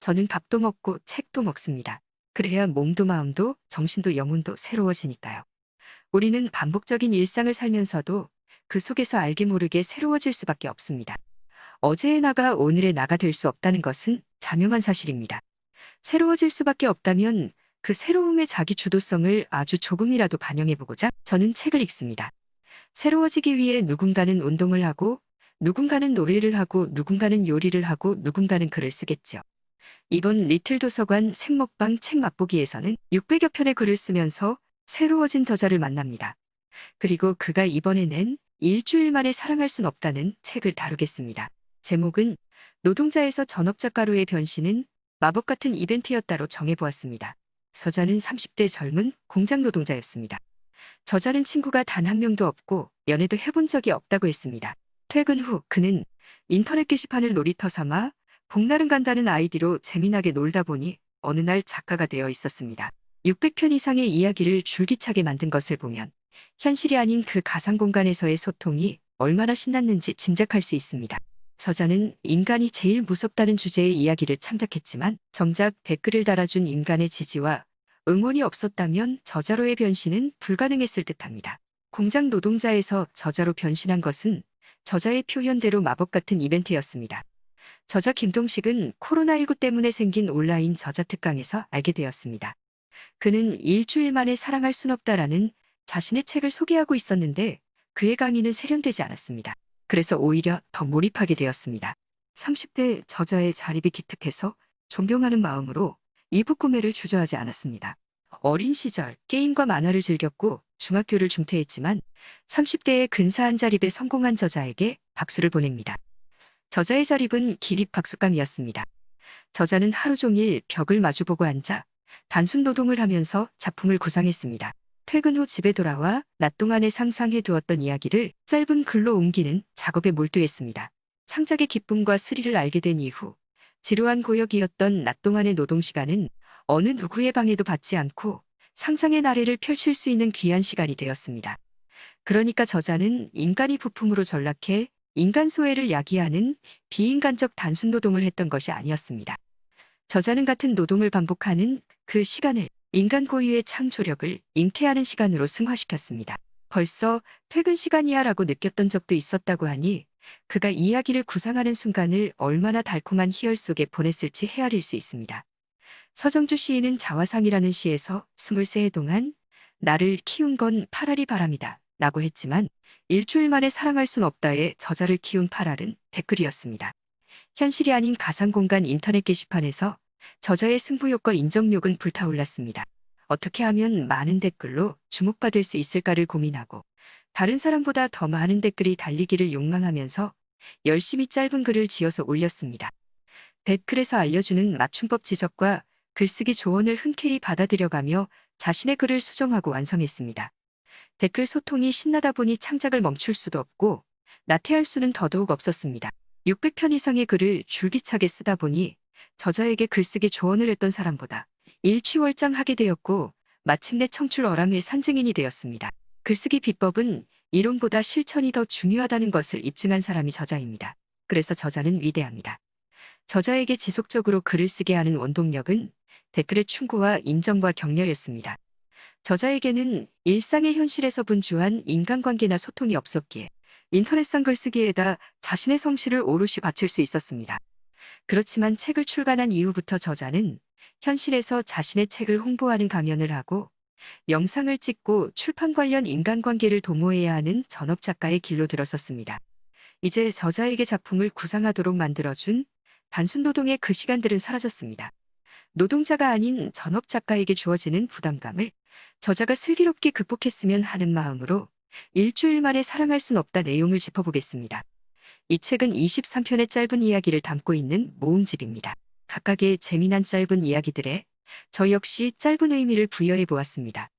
저는 밥도 먹고 책도 먹습니다. 그래야 몸도 마음도 정신도 영혼도 새로워지니까요. 우리는 반복적인 일상을 살면서도 그 속에서 알게 모르게 새로워질 수밖에 없습니다. 어제의 나가 오늘의 나가 될 수 없다는 것은 자명한 사실입니다. 새로워질 수밖에 없다면 그 새로움의 자기 주도성을 아주 조금이라도 반영해보고자 저는 책을 읽습니다. 새로워지기 위해 누군가는 운동을 하고, 누군가는 노래를 하고, 누군가는 요리를 하고, 누군가는 글을 쓰겠죠. 이번 리틀 도서관 생먹방 책 맛보기에서는 600여 편의 글을 쓰면서 새로워진 저자를 만납니다. 그리고 그가 이번에 낸 일주일 만에 사랑할 순 없다는 책을 다루겠습니다. 제목은 노동자에서 전업작가로의 변신은 마법 같은 이벤트였다로 정해보았습니다. 저자는 30대 젊은 공장 노동자였습니다. 저자는 친구가 단 한 명도 없고 연애도 해본 적이 없다고 했습니다. 퇴근 후 그는 인터넷 게시판을 놀이터 삼아 복날은 간다는 아이디로 재미나게 놀다 보니 어느 날 작가가 되어 있었습니다. 600편 이상의 이야기를 줄기차게 만든 것을 보면 현실이 아닌 그 가상 공간에서의 소통이 얼마나 신났는지 짐작할 수 있습니다. 저자는 인간이 제일 무섭다는 주제의 이야기를 창작했지만 정작 댓글을 달아준 인간의 지지와 응원이 없었다면 저자로의 변신은 불가능했을 듯합니다. 공장 노동자에서 저자로 변신한 것은 저자의 표현대로 마법 같은 이벤트였습니다. 저자 김동식은 코로나19 때문에 생긴 온라인 저자 특강에서 알게 되었습니다. 그는 일주일 만에 사랑할 순 없다라는 자신의 책을 소개하고 있었는데 그의 강의는 세련되지 않았습니다. 그래서 오히려 더 몰입하게 되었습니다. 30대 저자의 자립이 기특해서 존경하는 마음으로 이북 구매를 주저하지 않았습니다. 어린 시절 게임과 만화를 즐겼고 중학교를 중퇴했지만 30대의 근사한 자립에 성공한 저자에게 박수를 보냅니다. 저자의 자립은 기립박수감이었습니다. 저자는 하루 종일 벽을 마주보고 앉아 단순 노동을 하면서 작품을 구상했습니다. 퇴근 후 집에 돌아와 낮 동안에 상상해 두었던 이야기를 짧은 글로 옮기는 작업에 몰두했습니다. 창작의 기쁨과 스릴을 알게 된 이후 지루한 고역이었던 낮 동안의 노동 시간은 어느 누구의 방해도 받지 않고 상상의 나래를 펼칠 수 있는 귀한 시간이 되었습니다. 그러니까 저자는 인간이 부품으로 전락해 인간 소외를 야기하는 비인간적 단순 노동을 했던 것이 아니었습니다. 저자는 같은 노동을 반복하는 그 시간을 인간 고유의 창조력을 잉태하는 시간으로 승화시켰습니다. 벌써 퇴근 시간이야 라고 느꼈던 적도 있었다고 하니 그가 이야기를 구상하는 순간을 얼마나 달콤한 희열 속에 보냈을지 헤아릴 수 있습니다. 서정주 시인은 자화상이라는 시에서 23해 동안 나를 키운 건 파랄이 바람이다 라고 했지만 일주일 만에 사랑할 순 없다에 저자를 키운 파랄은 댓글이었습니다. 현실이 아닌 가상공간 인터넷 게시판에서 저자의 승부욕과 인정욕은 불타올랐습니다. 어떻게 하면 많은 댓글로 주목받을 수 있을까를 고민하고 다른 사람보다 더 많은 댓글이 달리기를 욕망하면서 열심히 짧은 글을 지어서 올렸습니다. 댓글에서 알려주는 맞춤법 지적과 글쓰기 조언을 흔쾌히 받아들여가며 자신의 글을 수정하고 완성했습니다. 댓글 소통이 신나다 보니 창작을 멈출 수도 없고 나태할 수는 더더욱 없었습니다. 600편 이상의 글을 줄기차게 쓰다 보니 저자에게 글쓰기 조언을 했던 사람보다 일취월장하게 되었고 마침내 청출 어람의 산증인이 되었습니다. 글쓰기 비법은 이론보다 실천이 더 중요하다는 것을 입증한 사람이 저자입니다. 그래서 저자는 위대합니다. 저자에게 지속적으로 글을 쓰게 하는 원동력은 댓글의 충고와 인정과 격려였습니다. 저자에게는 일상의 현실에서 분주한 인간관계나 소통이 없었기에 인터넷상 글쓰기에다 자신의 성실을 오롯이 바칠 수 있었습니다. 그렇지만 책을 출간한 이후부터 저자는 현실에서 자신의 책을 홍보하는 강연을 하고 영상을 찍고 출판 관련 인간관계를 도모해야 하는 전업작가의 길로 들어섰습니다. 이제 저자에게 작품을 구상하도록 만들어준 단순 노동의 그 시간들은 사라졌습니다. 노동자가 아닌 전업작가에게 주어지는 부담감을 저자가 슬기롭게 극복했으면 하는 마음으로 일주일 만에 사랑할 순 없다 내용을 짚어보겠습니다. 이 책은 23편의 짧은 이야기를 담고 있는 모음집입니다. 각각의 재미난 짧은 이야기들에 저 역시 짧은 의미를 부여해 보았습니다.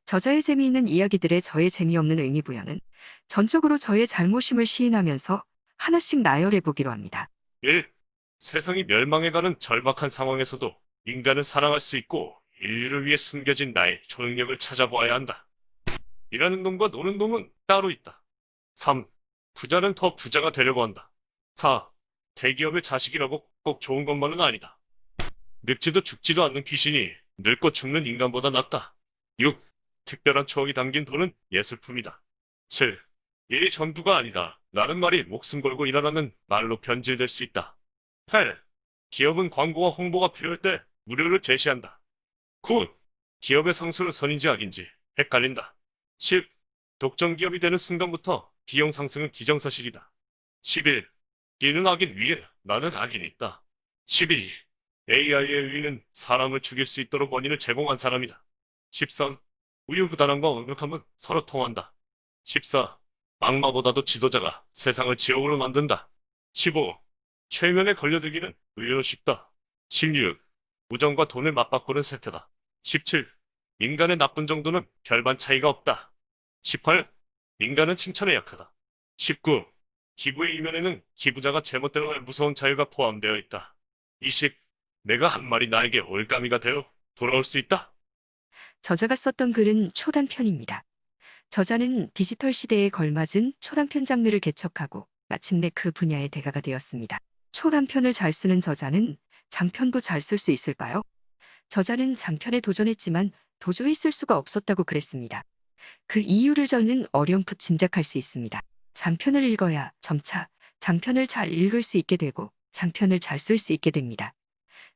저자의 재미있는 이야기들에 저의 재미없는 의미 부여는 전적으로 저의 잘못임을 시인하면서 하나씩 나열해 보기로 합니다. 1. 세상이 멸망해가는 절박한 상황에서도 인간은 사랑할 수 있고 인류를 위해 숨겨진 나의 초능력을 찾아보아야 한다. 일하는 놈과 노는 놈은 따로 있다. 3. 부자는 더 부자가 되려고 한다. 4. 대기업의 자식이라고 꼭 좋은 것만은 아니다. 늙지도 죽지도 않는 귀신이 늙고 죽는 인간보다 낫다. 6. 특별한 추억이 담긴 돈은 예술품이다. 7. 일이 전부가 아니다. 라는 말이 목숨 걸고 일하라는 말로 변질될 수 있다. 8. 기업은 광고와 홍보가 필요할 때 무료를 제시한다. 9. 기업의 상수는 선인지 악인지 헷갈린다. 10. 독점 기업이 되는 순간부터 비용 상승은 기정사실이다. 11. B는 악인 위에 나는 악인이 있다. 12. AI의 위는 사람을 죽일 수 있도록 원인을 제공한 사람이다. 13. 우유부단함과 완벽함은 서로 통한다. 14. 악마보다도 지도자가 세상을 지옥으로 만든다. 15. 최면에 걸려들기는 의외로 쉽다. 16. 우정과 돈을 맞바꾸는 세태다. 17. 인간의 나쁜 정도는 별반 차이가 없다. 18. 인간은 칭찬에 약하다. 19. 기부의 이면에는 기부자가 제멋대로 할 무서운 자유가 포함되어 있다. 20. 내가 한 말이 나에게 올가미가 되어 돌아올 수 있다. 저자가 썼던 글은 초단편입니다. 저자는 디지털 시대에 걸맞은 초단편 장르를 개척하고 마침내 그 분야의 대가가 되었습니다. 초단편을 잘 쓰는 저자는 장편도 잘 쓸 수 있을까요? 저자는 장편에 도전했지만 도저히 쓸 수가 없었다고 그랬습니다. 그 이유를 저는 어렴풋 짐작할 수 있습니다. 장편을 읽어야 점차 장편을 잘 읽을 수 있게 되고 장편을 잘 쓸 수 있게 됩니다.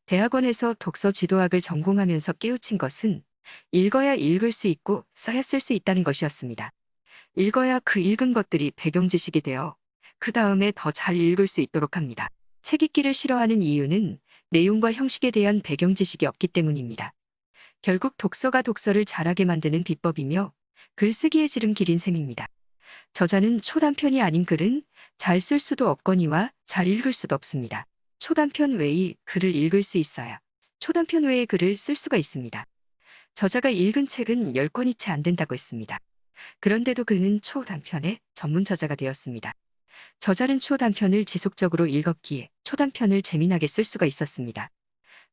대학원에서 독서 지도학을 전공하면서 깨우친 것은 읽어야 읽을 수 있고 써야 쓸 수 있다는 것이었습니다. 읽어야 그 읽은 것들이 배경 지식이 되어 그 다음에 더 잘 읽을 수 있도록 합니다. 책 읽기를 싫어하는 이유는 내용과 형식에 대한 배경 지식이 없기 때문입니다. 결국 독서가 독서를 잘하게 만드는 비법이며 글쓰기의 지름길인 셈입니다. 저자는 초단편이 아닌 글은 잘 쓸 수도 없거니와 잘 읽을 수도 없습니다. 초단편 외의 글을 읽을 수 있어야 초단편 외의 글을 쓸 수가 있습니다. 저자가 읽은 책은 10권이 채 안 된다고 했습니다. 그런데도 그는 초단편의 전문 저자가 되었습니다. 저자는 초단편을 지속적으로 읽었기에 초단편을 재미나게 쓸 수가 있었습니다.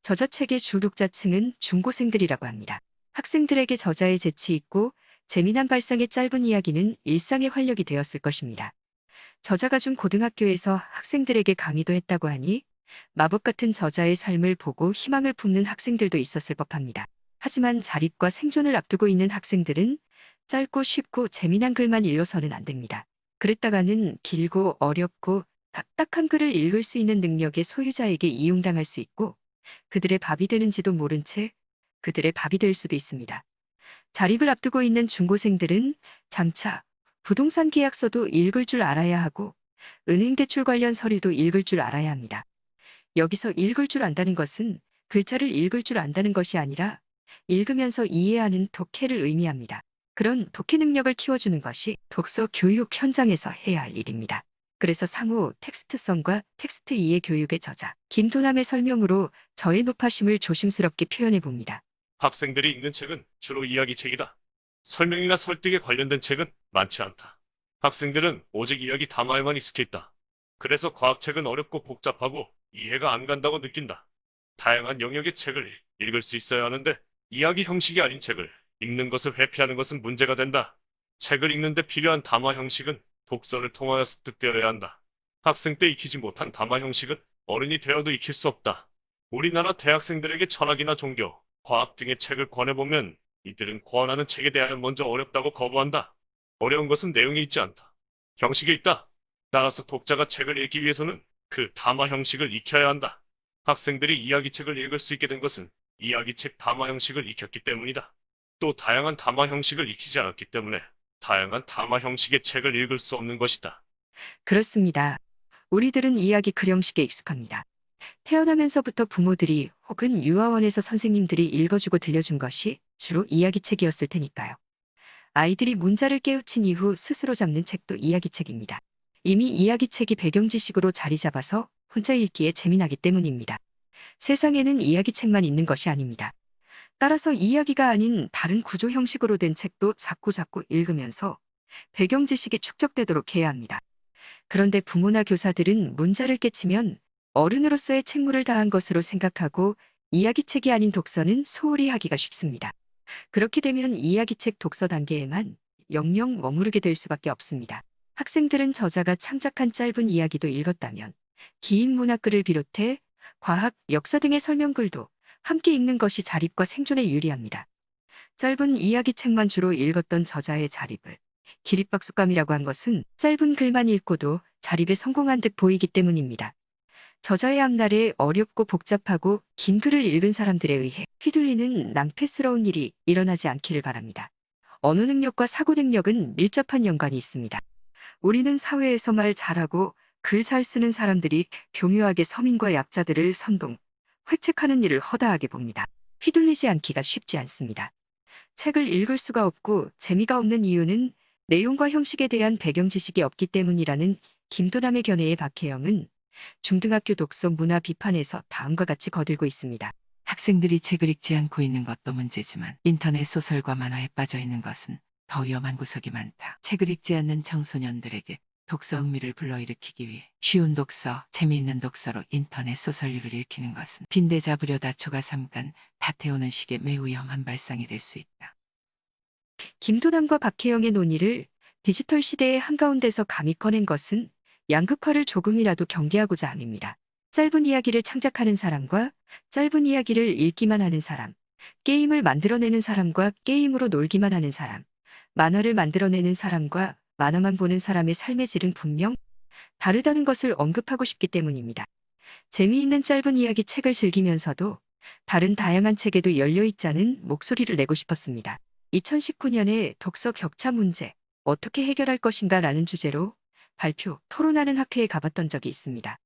저자 책의 주 독자층은 중고생들이라고 합니다. 학생들에게 저자의 재치 있고 재미난 발상의 짧은 이야기는 일상의 활력이 되었을 것입니다. 저자가 중 고등학교에서 학생들에게 강의도 했다고 하니 마법 같은 저자의 삶을 보고 희망을 품는 학생들도 있었을 법합니다. 하지만 자립과 생존을 앞두고 있는 학생들은 짧고 쉽고 재미난 글만 읽어서는 안 됩니다. 그랬다가는 길고 어렵고 딱딱한 글을 읽을 수 있는 능력의 소유자에게 이용당할 수 있고 그들의 밥이 되는지도 모른 채 그들의 밥이 될 수도 있습니다. 자립을 앞두고 있는 중고생들은 장차 부동산 계약서도 읽을 줄 알아야 하고 은행대출 관련 서류도 읽을 줄 알아야 합니다. 여기서 읽을 줄 안다는 것은 글자를 읽을 줄 안다는 것이 아니라 읽으면서 이해하는 독해를 의미합니다. 그런 독해 능력을 키워주는 것이 독서 교육 현장에서 해야 할 일입니다. 그래서 상호 텍스트성과 텍스트 이해 교육의 저자 김도남의 설명으로 저의 높아심을 조심스럽게 표현해 봅니다. 학생들이 읽는 책은 주로 이야기책이다. 설명이나 설득에 관련된 책은 많지 않다. 학생들은 오직 이야기 담화에만 익숙해 있다. 그래서 과학책은 어렵고 복잡하고 이해가 안 간다고 느낀다. 다양한 영역의 책을 읽을 수 있어야 하는데 이야기 형식이 아닌 책을 읽는 것을 회피하는 것은 문제가 된다. 책을 읽는데 필요한 담화 형식은 독서를 통하여 습득되어야 한다. 학생 때 익히지 못한 담화 형식은 어른이 되어도 익힐 수 없다. 우리나라 대학생들에게 철학이나 종교, 과학 등의 책을 권해보면 이들은 권하는 책에 대하여 먼저 어렵다고 거부한다. 어려운 것은 내용에 있지 않다. 형식에 있다. 따라서 독자가 책을 읽기 위해서는 그 담화 형식을 익혀야 한다. 학생들이 이야기책을 읽을 수 있게 된 것은 이야기책 담화 형식을 익혔기 때문이다. 또 다양한 담화 형식을 익히지 않았기 때문에 다양한 담화 형식의 책을 읽을 수 없는 것이다. 그렇습니다. 우리들은 이야기 글 형식에 익숙합니다. 태어나면서부터 부모들이 혹은 유아원에서 선생님들이 읽어주고 들려준 것이 주로 이야기책이었을 테니까요. 아이들이 문자를 깨우친 이후 스스로 잡는 책도 이야기책입니다. 이미 이야기책이 배경 지식으로 자리 잡아서 혼자 읽기에 재미나기 때문입니다. 세상에는 이야기책만 있는 것이 아닙니다. 따라서 이야기가 아닌 다른 구조 형식으로 된 책도 자꾸자꾸 읽으면서 배경 지식이 축적되도록 해야 합니다. 그런데 부모나 교사들은 문자를 깨치면 어른으로서의 책무를 다한 것으로 생각하고 이야기책이 아닌 독서는 소홀히 하기가 쉽습니다. 그렇게 되면 이야기책 독서 단계에만 영영 머무르게 될 수밖에 없습니다. 학생들은 저자가 창작한 짧은 이야기도 읽었다면 긴 문학글을 비롯해 과학, 역사 등의 설명글도 함께 읽는 것이 자립과 생존에 유리합니다. 짧은 이야기책만 주로 읽었던 저자의 자립을 기립박수감이라고 한 것은 짧은 글만 읽고도 자립에 성공한 듯 보이기 때문입니다. 저자의 앞날에 어렵고 복잡하고 긴 글을 읽은 사람들에 의해 휘둘리는 낭패스러운 일이 일어나지 않기를 바랍니다. 언어 능력과 사고 능력은 밀접한 연관이 있습니다. 우리는 사회에서 말 잘하고 글 잘 쓰는 사람들이 교묘하게 서민과 약자들을 선동, 회책하는 일을 허다하게 봅니다. 휘둘리지 않기가 쉽지 않습니다. 책을 읽을 수가 없고 재미가 없는 이유는 내용과 형식에 대한 배경 지식이 없기 때문이라는 김도남의 견해에 박혜영은 중등학교 독서 문화 비판에서 다음과 같이 거들고 있습니다. 학생들이 책을 읽지 않고 있는 것도 문제지만 인터넷 소설과 만화에 빠져 있는 것은 더 위험한 구석이 많다. 책을 읽지 않는 청소년들에게 독서 흥미를 불러일으키기 위해 쉬운 독서, 재미있는 독서로 인터넷 소설류를 읽히는 것은 빈대 잡으려 다초가 삼간 다태우는 식의 매우 위험한 발상이 될 수 있다. 김도남과 박혜영의 논의를 디지털 시대의 한가운데서 감히 꺼낸 것은 양극화를 조금이라도 경계하고자 함입니다. 짧은 이야기를 창작하는 사람과 짧은 이야기를 읽기만 하는 사람, 게임을 만들어내는 사람과 게임으로 놀기만 하는 사람, 만화를 만들어내는 사람과 만화만 보는 사람의 삶의 질은 분명 다르다는 것을 언급하고 싶기 때문입니다. 재미있는 짧은 이야기 책을 즐기면서도 다른 다양한 책에도 열려있자는 목소리를 내고 싶었습니다. 2019년에 독서 격차 문제 어떻게 해결할 것인가 라는 주제로 발표, 토론하는 학회에 가봤던 적이 있습니다.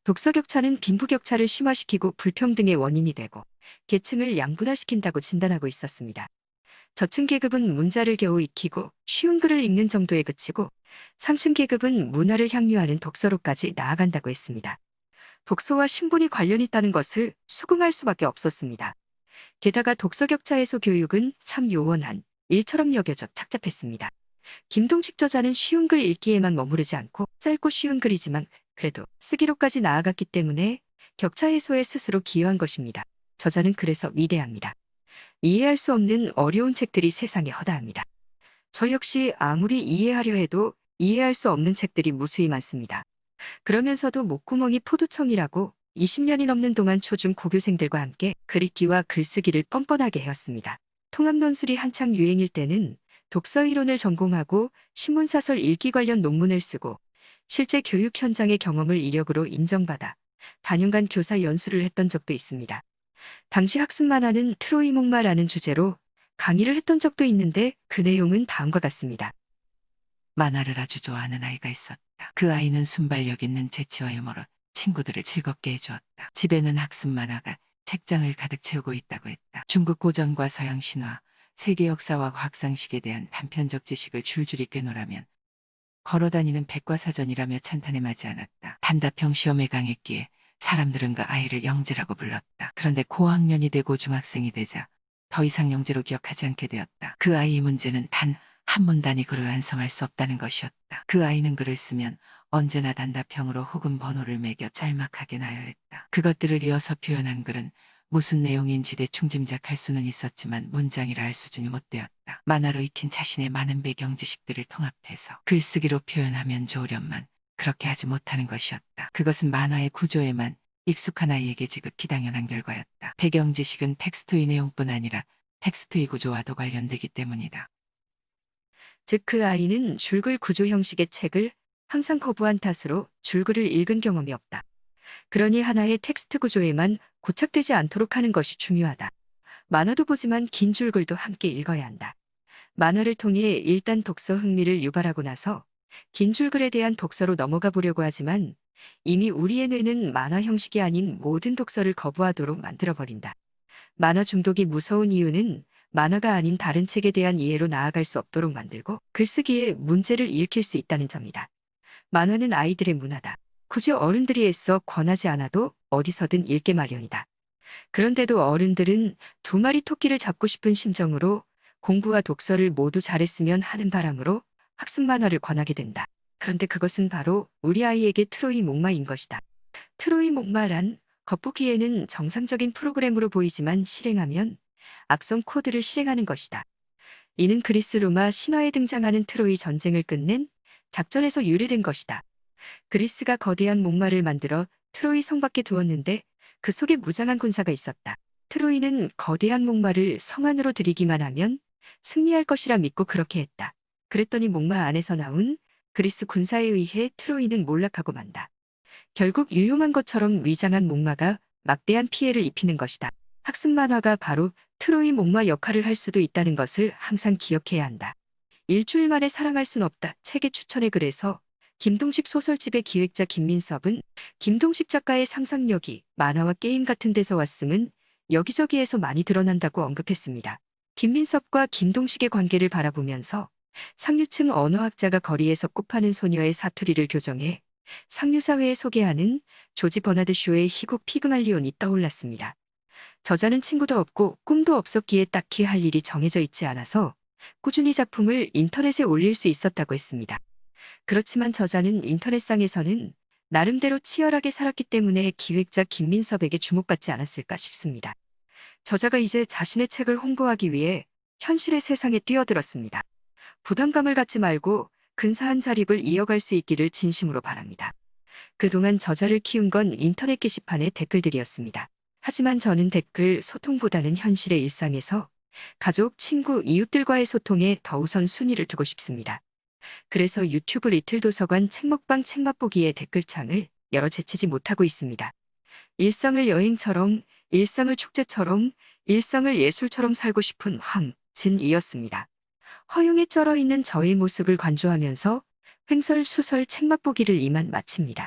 독서 격차는 빈부격차를 심화시키고 불평등의 원인이 되고 계층을 양분화시킨다고 진단하고 있었습니다. 저층 계급은 문자를 겨우 익히고 쉬운 글을 읽는 정도에 그치고 상층 계급은 문화를 향유하는 독서로까지 나아간다고 했습니다. 독서와 신분이 관련 있다는 것을 수긍할 수밖에 없었습니다. 게다가 독서 격차 해소 교육은 참 요원한 일처럼 여겨져 착잡했습니다. 김동식 저자는 쉬운 글 읽기에만 머무르지 않고 짧고 쉬운 글이지만 그래도 쓰기로까지 나아갔기 때문에 격차 해소에 스스로 기여한 것입니다. 저자는 그래서 위대합니다. 이해할 수 없는 어려운 책들이 세상에 허다합니다. 저 역시 아무리 이해하려 해도 이해할 수 없는 책들이 무수히 많습니다. 그러면서도 목구멍이 포도청이라고 20년이 넘는 동안 초중 고교생들과 함께 글 읽기와 글쓰기를 뻔뻔하게 해왔습니다. 통합논술이 한창 유행일 때는 독서 이론을 전공하고 신문사설 읽기 관련 논문을 쓰고 실제 교육 현장의 경험을 이력으로 인정받아 단연간 교사 연수를 했던 적도 있습니다. 당시 학습 만화는 트로이 목마라는 주제로 강의를 했던 적도 있는데 그 내용은 다음과 같습니다. 만화를 아주 좋아하는 아이가 있었다. 그 아이는 순발력 있는 재치와 유머로 친구들을 즐겁게 해주었다. 집에는 학습 만화가 책장을 가득 채우고 있다고 했다. 중국 고전과 서양 신화, 세계 역사와 과학상식에 대한 단편적 지식을 줄줄이 꿰놓으라면 걸어다니는 백과사전이라며 찬탄에 맞지 않았다. 단답형 시험에 강했기에 사람들은 그 아이를 영재라고 불렀다. 그런데 고학년이 되고 중학생이 되자 더 이상 영재로 기억하지 않게 되었다. 그 아이의 문제는 단 한 문 단위 글을 완성할 수 없다는 것이었다. 그 아이는 글을 쓰면 언제나 단답형으로 혹은 번호를 매겨 짤막하게 나열했다. 그것들을 이어서 표현한 글은 무슨 내용인지 대충 짐작할 수는 있었지만 문장이라 할 수준이 못 되었다. 만화로 익힌 자신의 많은 배경 지식들을 통합해서 글쓰기로 표현하면 좋으련만 그렇게 하지 못하는 것이었다. 그것은 만화의 구조에만 익숙한 아이에게 지극히 당연한 결과였다. 배경 지식은 텍스트의 내용뿐 아니라 텍스트의 구조와도 관련되기 때문이다. 즉 그 아이는 줄글 구조 형식의 책을 항상 거부한 탓으로 줄글을 읽은 경험이 없다. 그러니 하나의 텍스트 구조에만 고착되지 않도록 하는 것이 중요하다. 만화도 보지만 긴 줄글도 함께 읽어야 한다. 만화를 통해 일단 독서 흥미를 유발하고 나서 긴 줄글에 대한 독서로 넘어가 보려고 하지만 이미 우리의 뇌는 만화 형식이 아닌 모든 독서를 거부하도록 만들어버린다. 만화 중독이 무서운 이유는 만화가 아닌 다른 책에 대한 이해로 나아갈 수 없도록 만들고 글쓰기에 문제를 일으킬 수 있다는 점이다. 만화는 아이들의 문화다. 굳이 어른들이 애써 권하지 않아도 어디서든 읽게 마련이다. 그런데도 어른들은 두 마리 토끼를 잡고 싶은 심정으로 공부와 독서를 모두 잘했으면 하는 바람으로 학습 만화를 권하게 된다. 그런데 그것은 바로 우리 아이에게 트로이 목마인 것이다. 트로이 목마란 겉보기에는 정상적인 프로그램으로 보이지만 실행하면 악성 코드를 실행하는 것이다. 이는 그리스 로마 신화에 등장하는 트로이 전쟁을 끝낸 작전에서 유래된 것이다. 그리스가 거대한 목마를 만들어 트로이 성 밖에 두었는데 그 속에 무장한 군사가 있었다. 트로이는 거대한 목마를 성 안으로 들이기만 하면 승리할 것이라 믿고 그렇게 했다. 그랬더니 목마 안에서 나온 그리스 군사에 의해 트로이는 몰락하고 만다. 결국 유용한 것처럼 위장한 목마가 막대한 피해를 입히는 것이다. 학습 만화가 바로 트로이 목마 역할을 할 수도 있다는 것을 항상 기억해야 한다. 일주일 만에 사랑할 순 없다. 책의 추천에 글에서 김동식 소설집의 기획자 김민섭은 김동식 작가의 상상력이 만화와 게임 같은 데서 왔음은 여기저기에서 많이 드러난다고 언급했습니다. 김민섭과 김동식의 관계를 바라보면서 상류층 언어학자가 거리에서 꽃파는 소녀의 사투리를 교정해 상류사회에 소개하는 조지 버나드 쇼의 희곡 피그말리온이 떠올랐습니다. 저자는 친구도 없고 꿈도 없었기에 딱히 할 일이 정해져 있지 않아서 꾸준히 작품을 인터넷에 올릴 수 있었다고 했습니다. 그렇지만 저자는 인터넷상에서는 나름대로 치열하게 살았기 때문에 기획자 김민섭에게 주목받지 않았을까 싶습니다. 저자가 이제 자신의 책을 홍보하기 위해 현실의 세상에 뛰어들었습니다. 부담감을 갖지 말고 근사한 자립을 이어갈 수 있기를 진심으로 바랍니다. 그동안 저자를 키운 건 인터넷 게시판의 댓글들이었습니다. 하지만 저는 댓글 소통보다는 현실의 일상에서 가족, 친구, 이웃들과의 소통에 더 우선 순위를 두고 싶습니다. 그래서 유튜브 리틀 도서관 책먹방 책맛보기의 댓글창을 열어 제치지 못하고 있습니다. 일상을 여행처럼, 일상을 축제처럼, 일상을 예술처럼 살고 싶은 황진이었습니다. 허용에 쩔어 있는 저의 모습을 관조하면서 횡설수설 책맛보기를 이만 마칩니다.